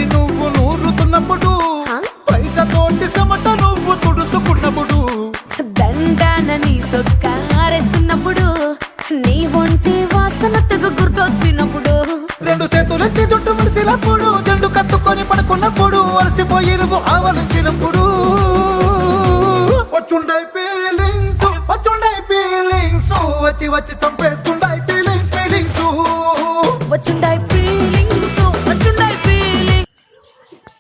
నువ్వు నూరుతున్నప్పుడు బయట తోటి చెమట నువ్వు తుడుచుకున్నప్పుడు దండాన నీ సొక్కారేస్తున్నప్పుడు నీ ఒంటి వాసన తెగ గుర్తొచ్చినప్పుడు రెండు చేతులెత్తి చుట్టు మడిసినప్పుడు జండు కత్తుకొని పడుకున్నప్పుడు అలసిపోయి నువ్వు ఆవలించినప్పుడు వచ్చుండై ఫీలింగ్స్ వచ్చి వచ్చి చంపేస్తుండ